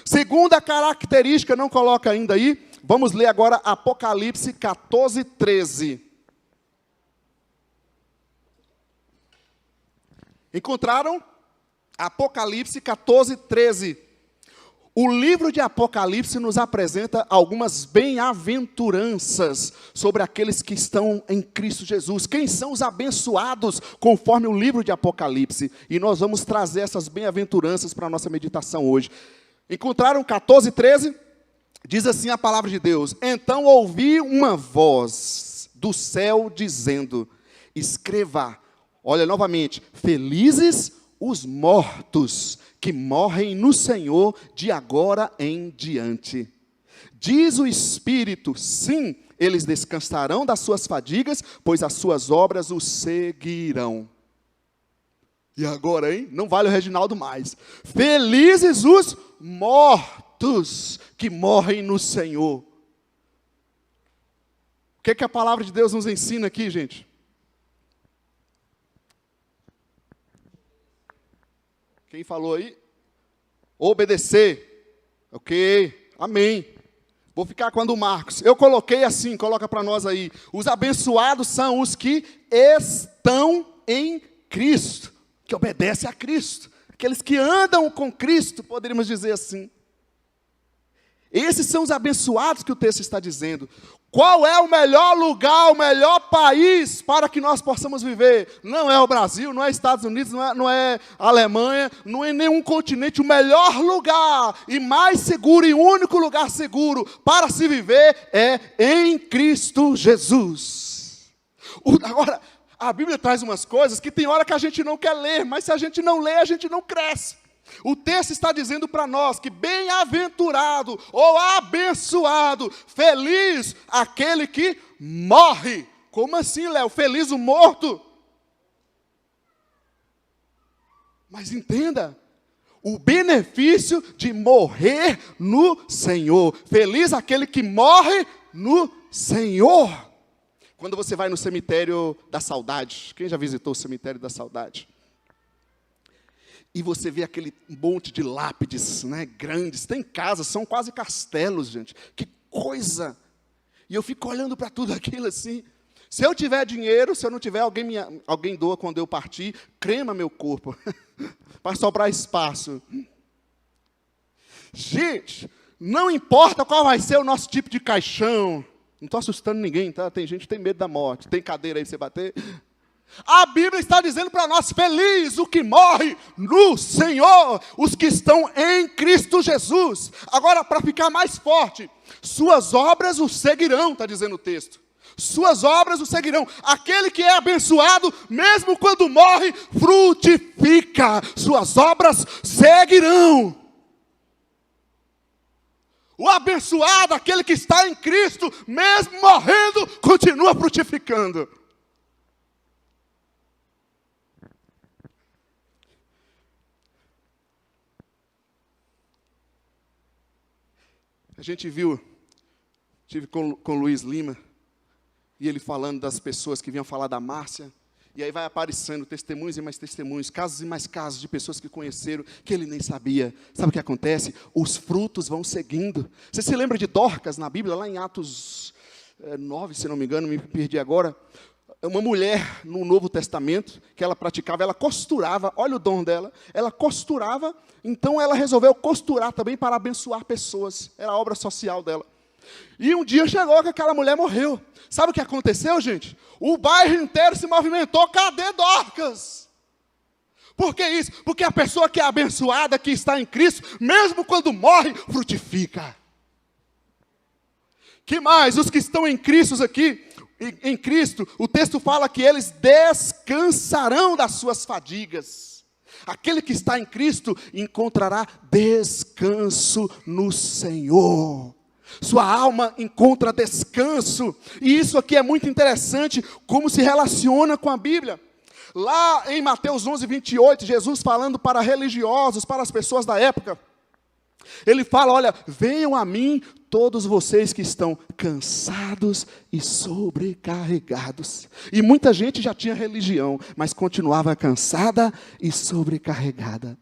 Segunda característica, não coloca ainda aí, vamos ler agora Apocalipse 14, 13. Encontraram? Apocalipse 14, 13. O livro de Apocalipse nos apresenta algumas bem-aventuranças sobre aqueles que estão em Cristo Jesus. Quem são os abençoados, conforme o livro de Apocalipse? E nós vamos trazer essas bem-aventuranças para a nossa meditação hoje. Encontraram 14, 13? Diz assim a palavra de Deus: então ouvi uma voz do céu dizendo, escreva, olha novamente, felizes os mortos que morrem no Senhor de agora em diante. Diz o Espírito, sim, eles descansarão das suas fadigas, pois as suas obras os seguirão. E agora, hein? Não vale o Reginaldo mais. Felizes os mortos que morrem no Senhor. O que a palavra de Deus nos ensina aqui, gente? Quem falou aí? Obedecer. Ok, amém. Vou ficar com a do Marcos. Eu coloquei assim, coloca para nós aí. Os abençoados são os que estão em Cristo, que obedecem a Cristo. Aqueles que andam com Cristo, poderíamos dizer assim. Esses são os abençoados que o texto está dizendo. Qual é o melhor lugar, o melhor país para que nós possamos viver? Não é o Brasil, não é Estados Unidos, não é a Alemanha, não é nenhum continente. O melhor lugar e mais seguro e único lugar seguro para se viver é em Cristo Jesus. Agora, a Bíblia traz umas coisas que tem hora que a gente não quer ler, mas se a gente não lê, a gente não cresce. O texto está dizendo para nós que bem-aventurado ou abençoado, feliz aquele que morre. Como assim, Léo? Feliz o morto? Mas entenda, o benefício de morrer no Senhor. Feliz aquele que morre no Senhor. Quando você vai no cemitério da saudade, quem já visitou o cemitério da saudade? E você vê aquele monte de lápides, né, grandes, tem casas, são quase castelos, gente, que coisa, e eu fico olhando para tudo aquilo assim, se eu tiver dinheiro, se eu não tiver, alguém doa quando eu partir, crema meu corpo, para sobrar espaço. Gente, não importa qual vai ser o nosso tipo de caixão, não estou assustando ninguém, tá? Tem gente que tem medo da morte, tem cadeira aí para você bater. A Bíblia está dizendo para nós, feliz o que morre no Senhor, os que estão em Cristo Jesus. Agora, para ficar mais forte, suas obras o seguirão, está dizendo o texto. Suas obras o seguirão. Aquele que é abençoado, mesmo quando morre, frutifica. Suas obras seguirão. O abençoado, aquele que está em Cristo, mesmo morrendo, continua frutificando. A gente viu, estive com o Luiz Lima, e ele falando das pessoas que vinham falar da Márcia, e aí vai aparecendo testemunhos e mais testemunhos, casos e mais casos de pessoas que conheceram, que ele nem sabia. Sabe o que acontece? Os frutos vão seguindo. Você se lembra de Dorcas na Bíblia, lá em Atos 9, se não me engano, me perdi agora. Uma mulher no Novo Testamento, que ela praticava, ela costurava, olha o dom dela, ela costurava, então ela resolveu costurar também para abençoar pessoas, era a obra social dela. E um dia chegou que aquela mulher morreu. Sabe o que aconteceu, gente? O bairro inteiro se movimentou, cadê Dorcas? Por que isso? Porque a pessoa que é abençoada, que está em Cristo, mesmo quando morre, frutifica. Que mais? Os que estão em Cristo aqui, em Cristo, o texto fala que eles descansarão das suas fadigas. Aquele que está em Cristo encontrará descanso no Senhor. Sua alma encontra descanso. E isso aqui é muito interessante, como se relaciona com a Bíblia. Lá em Mateus 11, 28, Jesus falando para religiosos, para as pessoas da época, ele fala, olha, venham a mim todos vocês que estão cansados e sobrecarregados. E muita gente já tinha religião, mas continuava cansada e sobrecarregada.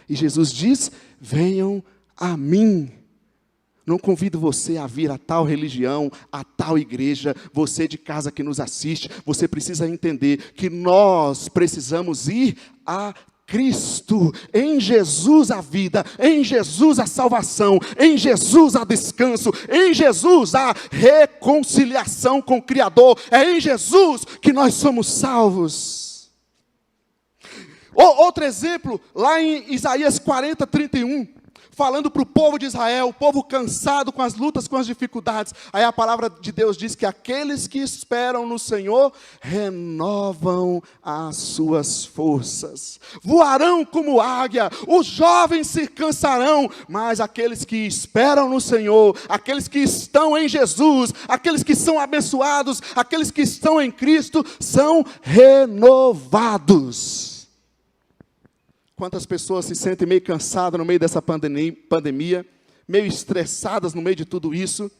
E Jesus diz, venham a mim. Não convido você a vir a tal religião, a tal igreja. Você de casa que nos assiste, você precisa entender que nós precisamos ir a Cristo. Em Jesus a vida, em Jesus a salvação, em Jesus a descanso, em Jesus a reconciliação com o Criador. É em Jesus que nós somos salvos. Outro exemplo, lá em Isaías 40:31. Falando para o povo de Israel, o povo cansado com as lutas, com as dificuldades. Aí a palavra de Deus diz que aqueles que esperam no Senhor renovam as suas forças. Voarão como águia, os jovens se cansarão, mas aqueles que esperam no Senhor, aqueles que estão em Jesus, aqueles que são abençoados, aqueles que estão em Cristo, são renovados. Quantas pessoas se sentem meio cansadas no meio dessa pandemia, meio estressadas no meio de tudo isso.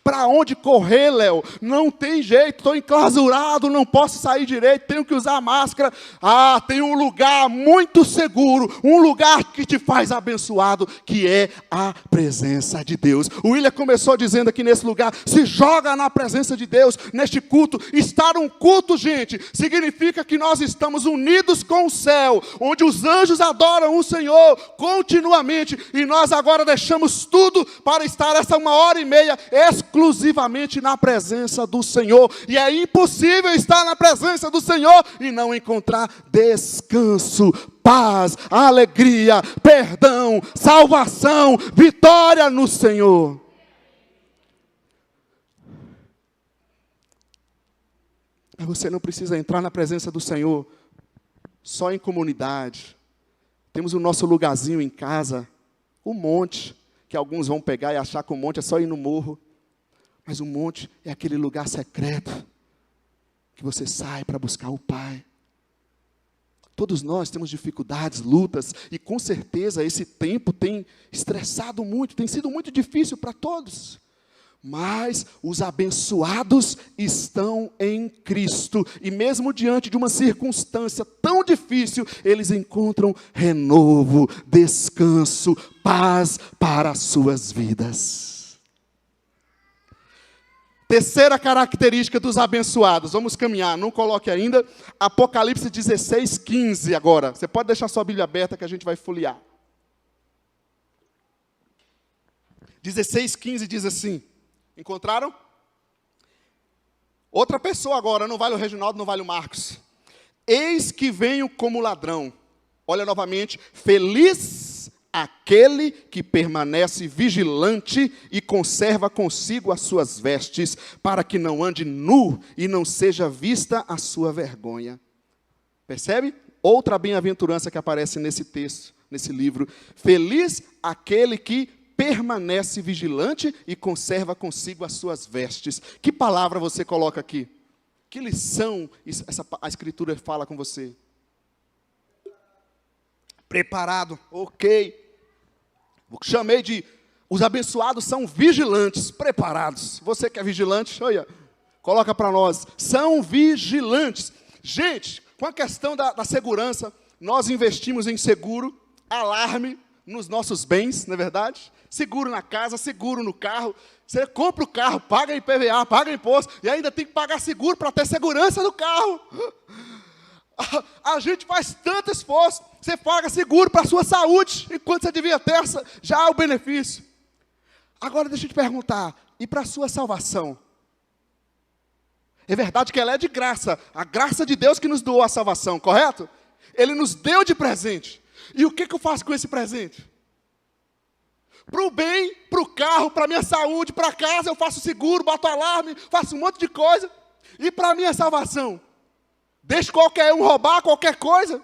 Para onde correr, Léo? Não tem jeito, estou enclausurado, não posso sair direito, tenho que usar máscara. Ah, tem um lugar muito seguro, um lugar que te faz abençoado, que é a presença de Deus. O William começou dizendo aqui nesse lugar, se joga na presença de Deus, neste culto. Estar um culto, gente, significa que nós estamos unidos com o céu, onde os anjos adoram o Senhor continuamente, e nós agora deixamos tudo para estar essa 1h30 exclusivamente na presença do Senhor. E é impossível estar na presença do Senhor e não encontrar descanso, paz, alegria, perdão, salvação, vitória no Senhor. Mas você não precisa entrar na presença do Senhor só em comunidade. Temos o nosso lugarzinho em casa, o monte, que alguns vão pegar e achar que o monte é só ir no morro. Mas o monte é aquele lugar secreto que você sai para buscar o Pai. Todos nós temos dificuldades, lutas, e com certeza esse tempo tem estressado muito, tem sido muito difícil para todos. Mas os abençoados estão em Cristo, e mesmo diante de uma circunstância tão difícil, eles encontram renovo, descanso, paz para as suas vidas. Terceira característica dos abençoados. Vamos caminhar, não coloque ainda. Apocalipse 16:15 agora. Você pode deixar sua Bíblia aberta que a gente vai folhear. 16:15 diz assim. Encontraram? Outra pessoa agora, não vale o Reginaldo, não vale o Marcos. Eis que venho como ladrão. Olha novamente. Feliz aquele que permanece vigilante e conserva consigo as suas vestes, para que não ande nu e não seja vista a sua vergonha. Percebe? Outra bem-aventurança que aparece nesse texto, nesse livro. Feliz aquele que permanece vigilante e conserva consigo as suas vestes. Que palavra você coloca aqui? Que lição a Escritura fala com você? Preparado, ok. Chamei de, os abençoados são vigilantes, preparados. Você que é vigilante, olha, coloca para nós. São vigilantes. Gente, com a questão da segurança, nós investimos em seguro, alarme nos nossos bens, não é verdade? Seguro na casa, seguro no carro. Você compra o carro, paga IPVA, paga imposto, e ainda tem que pagar seguro para ter segurança no carro. A gente faz tanto esforço, você paga seguro para a sua saúde, enquanto você devia ter já o benefício. Agora deixa eu te perguntar, e para a sua salvação? É verdade que ela é de graça, a graça de Deus que nos doou a salvação, correto? Ele nos deu de presente. E o que eu faço com esse presente? Para o bem, para o carro, para a minha saúde, para casa, eu faço seguro, boto alarme, faço um monte de coisa. E para a minha salvação? Deixo qualquer um roubar qualquer coisa.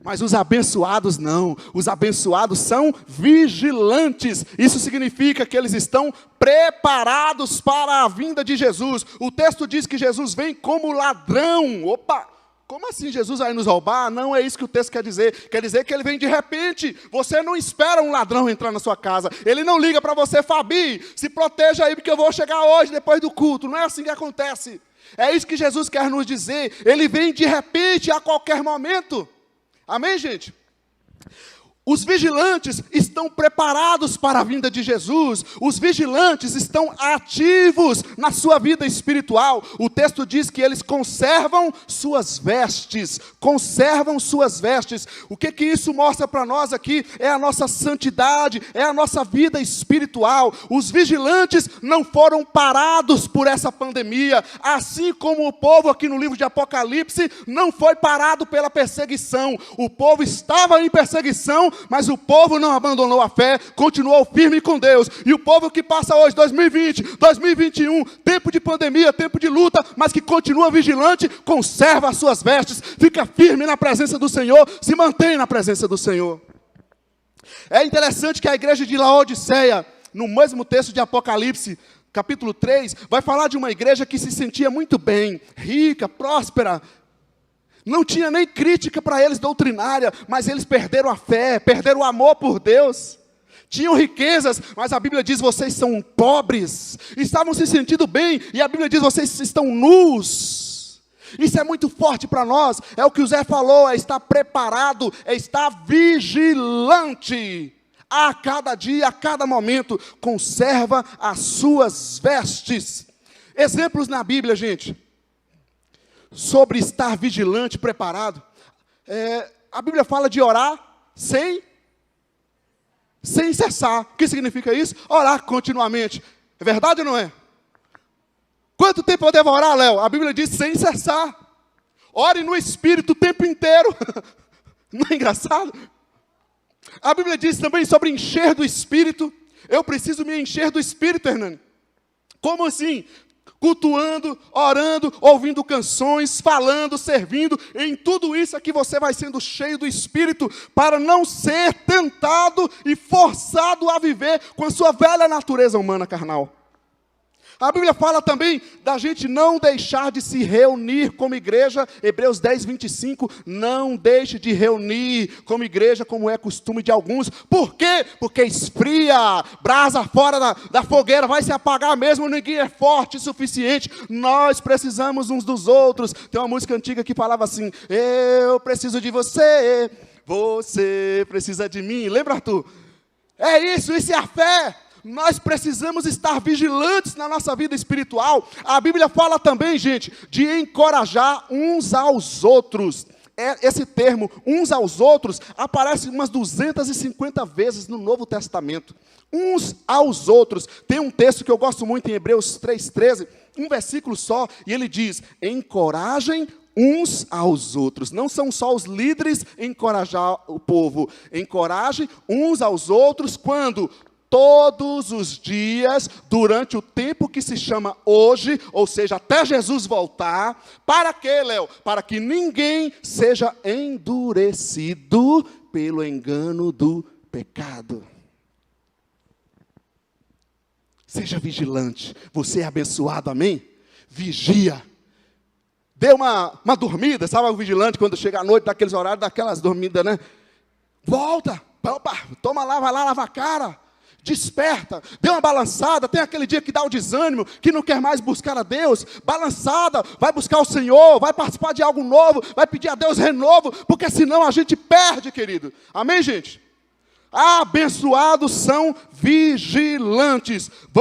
Mas os abençoados não. Os abençoados são vigilantes. Isso significa que eles estão preparados para a vinda de Jesus. O texto diz que Jesus vem como ladrão. Opa! Como assim Jesus vai nos roubar? Não é isso que o texto quer dizer. Quer dizer que ele vem de repente. Você não espera um ladrão entrar na sua casa. Ele não liga para você, Fabi, se proteja aí porque eu vou chegar hoje depois do culto. Não é assim que acontece. É isso que Jesus quer nos dizer. Ele vem de repente, a qualquer momento. Amém, gente? Os vigilantes estão preparados para a vinda de Jesus. Os vigilantes estão ativos na sua vida espiritual. O texto diz que eles conservam suas vestes. Conservam suas vestes. O que isso mostra para nós aqui? É a nossa santidade, é a nossa vida espiritual. Os vigilantes não foram parados por essa pandemia. Assim como o povo aqui no livro de Apocalipse não foi parado pela perseguição. O povo estava em perseguição, mas o povo não abandonou a fé, continuou firme com Deus. E o povo que passa hoje, 2020, 2021, tempo de pandemia, tempo de luta, mas que continua vigilante, conserva as suas vestes, fica firme na presença do Senhor, se mantém na presença do Senhor. É interessante que a igreja de Laodiceia, no mesmo texto de Apocalipse, capítulo 3, vai falar de uma igreja que se sentia muito bem, rica, próspera. Não tinha nem crítica para eles doutrinária, mas eles perderam a fé, perderam o amor por Deus. Tinham riquezas, mas a Bíblia diz, vocês são pobres. Estavam se sentindo bem, e a Bíblia diz, vocês estão nus. Isso é muito forte para nós. É o que o Zé falou, é estar preparado, é estar vigilante. A cada dia, a cada momento, conserva as suas vestes. Exemplos na Bíblia, gente, sobre estar vigilante, preparado. A Bíblia fala de orar sem cessar. O que significa isso? Orar continuamente. É verdade ou não é? Quanto tempo eu devo orar, Léo? A Bíblia diz sem cessar. Ore no Espírito o tempo inteiro. Não é engraçado? A Bíblia diz também sobre encher do Espírito. Eu preciso me encher do Espírito, Hernani. Como assim? Cultuando, orando, ouvindo canções, falando, servindo. Em tudo isso aqui você vai sendo cheio do Espírito para não ser tentado e forçado a viver com a sua velha natureza humana carnal. A Bíblia fala também da gente não deixar de se reunir como igreja. Hebreus 10, 25. Não deixe de reunir como igreja, como é costume de alguns. Por quê? Porque esfria, brasa fora da fogueira, vai se apagar mesmo, ninguém é forte o suficiente. Nós precisamos uns dos outros. Tem uma música antiga que falava assim, eu preciso de você, você precisa de mim. Lembra, Arthur? É isso é a fé. Nós precisamos estar vigilantes na nossa vida espiritual. A Bíblia fala também, gente, de encorajar uns aos outros. Esse termo, uns aos outros, aparece umas 250 vezes no Novo Testamento. Uns aos outros. Tem um texto que eu gosto muito em Hebreus 3,13, um versículo só, e ele diz, encorajem uns aos outros. Não são só os líderes encorajar o povo. Encorajem uns aos outros quando? Todos os dias, durante o tempo que se chama hoje, ou seja, até Jesus voltar. Para quê, Léo? Para que ninguém seja endurecido pelo engano do pecado. Seja vigilante. Você é abençoado, amém? Vigia. Dê uma dormida, sabe o vigilante quando chega à noite, daqueles horários, daquelas dormidas, né? Volta, opa, toma lá, vai lá lavar a cara. Desperta, dê uma balançada. Tem aquele dia que dá o desânimo, que não quer mais buscar a Deus. Balançada, vai buscar o Senhor, vai participar de algo novo, vai pedir a Deus renovo, porque senão a gente perde, querido. Amém, gente? Abençoados são vigilantes.